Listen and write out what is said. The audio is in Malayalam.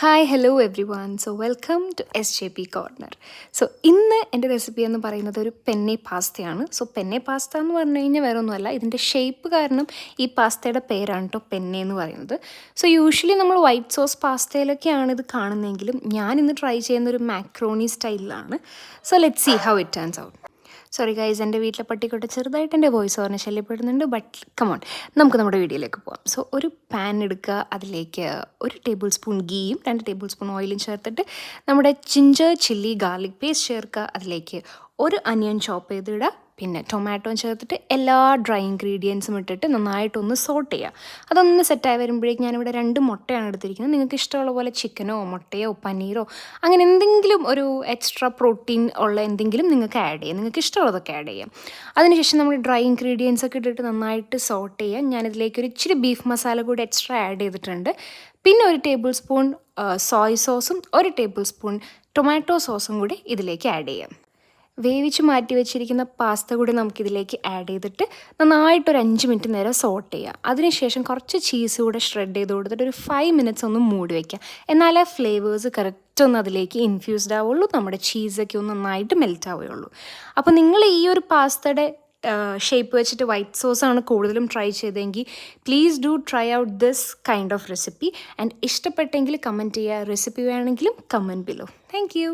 Hi hello everyone. So welcome to SJP corner. So ഇന്ന് എൻ്റെ റെസിപ്പി എന്ന് പറയുന്നത് ഒരു പെന്നെ പാസ്തയാണ്. സോ പെന്നെ പാസ്ത എന്ന് പറഞ്ഞു കഴിഞ്ഞാൽ വേറെ ഒന്നുമല്ല, ഇതിൻ്റെ ഷേപ്പ് കാരണം ഈ പാസ്തയുടെ പേരാണ് കേട്ടോ പെന്നെ എന്ന് പറയുന്നത്. സോ യൂഷ്വലി നമ്മൾ വൈറ്റ് സോസ് പാസ്തയിലൊക്കെയാണ് ഇത് കാണുന്നതെങ്കിലും ഞാൻ ഇന്ന് ട്രൈ ചെയ്യുന്ന ഒരു മാക്രോണി സ്റ്റൈലിലാണ്. So let see how it turns out. Sorry guys, എൻ്റെ വീട്ടിലെ പട്ടിക്കൊട്ട് ചെറുതായിട്ട് എൻ്റെ വോയിസ് ഓവറിനെ ശല്യപ്പെടുന്നുണ്ട്. ബട്ട് കമോൺ, നമുക്ക് നമ്മുടെ വീഡിയോയിലേക്ക് പോകാം. സോ ഒരു പാൻ എടുക്കുക, അതിലേക്ക് 1 ടേബിൾ സ്പൂൺ ഗീയും 2 ടേബിൾ സ്പൂൺ ഓയിലും ചേർത്തിട്ട് നമ്മുടെ ജിഞ്ചർ ചില്ലി ഗാർലിക് പേസ്റ്റ് ചേർക്കുക. അതിലേക്ക് 1 അനിയൻ ചോപ്പ് ചെയ്തിടുക, പിന്നെ ടൊമാറ്റോ ചേർത്തിട്ട് എല്ലാ ഡ്രൈ ഇൻഗ്രീഡിയൻസും ഇട്ടിട്ട് നന്നായിട്ടൊന്ന് സോട്ട് ചെയ്യുക. അതൊന്ന് സെറ്റായി വരുമ്പോഴേക്കും ഞാനിവിടെ 2 മുട്ടയാണ് എടുത്തിരിക്കുന്നത്. നിങ്ങൾക്ക് ഇഷ്ടമുള്ള പോലെ ചിക്കനോ മുട്ടയോ പനീരോ അങ്ങനെ എന്തെങ്കിലും ഒരു എക്സ്ട്രാ പ്രോട്ടീൻ ഉള്ള എന്തെങ്കിലും നിങ്ങൾക്ക് ആഡ് ചെയ്യാം, നിങ്ങൾക്ക് ഇഷ്ടമുള്ളതൊക്കെ ആഡ് ചെയ്യാം. അതിനുശേഷം നമ്മൾ ഡ്രൈ ഇൻഗ്രീഡിയൻസ് ഒക്കെ ഇട്ടിട്ട് നന്നായിട്ട് സോട്ട് ചെയ്യാം. ഞാനിതിലേക്ക് ഒരു ഇച്ചിരി ബീഫ് മസാല കൂടി എക്സ്ട്രാ ആഡ് ചെയ്തിട്ടുണ്ട്. പിന്നെ 1 ടേബിൾ സ്പൂൺ സോയ് സോസും 1 ടേബിൾ സ്പൂൺ ടൊമാറ്റോ സോസും കൂടി ഇതിലേക്ക് ആഡ് ചെയ്യാം. വേവിച്ച് മാറ്റി വെച്ചിരിക്കുന്ന പാസ്ത കൂടി നമുക്കിതിലേക്ക് ആഡ് ചെയ്തിട്ട് നന്നായിട്ടൊരു 5 മിനിറ്റ് നേരം സോട്ട് ചെയ്യുക. അതിനുശേഷം കുറച്ച് ചീസ് കൂടെ ഷ്രെഡ് ചെയ്ത് കൊടുത്തിട്ട് ഒരു 5 മിനിറ്റ്സ് ഒന്ന് മൂടി വയ്ക്കുക. എന്നാലേ ഫ്ലേവേഴ്സ് കറക്റ്റ് ഒന്ന് അതിലേക്ക് ഇൻഫ്യൂസ്ഡ് ആവുള്ളൂ, നമ്മുടെ ചീസൊക്കെ ഒന്ന് നന്നായിട്ട് മെൽറ്റ് ആവുകയുള്ളൂ. അപ്പോൾ നിങ്ങൾ ഈ ഒരു പാസ്തയുടെ ഷേപ്പ് വെച്ചിട്ട് വൈറ്റ് സോസാണ് കൂടുതലും ട്രൈ ചെയ്തതെങ്കിൽ please do try out this kind of recipe. And ഇഷ്ടപ്പെട്ടെങ്കിൽ കമൻറ്റ് ചെയ്യുക, റെസിപ്പി വേണമെങ്കിലും കമൻറ്റ് ബിലോ. Thank U.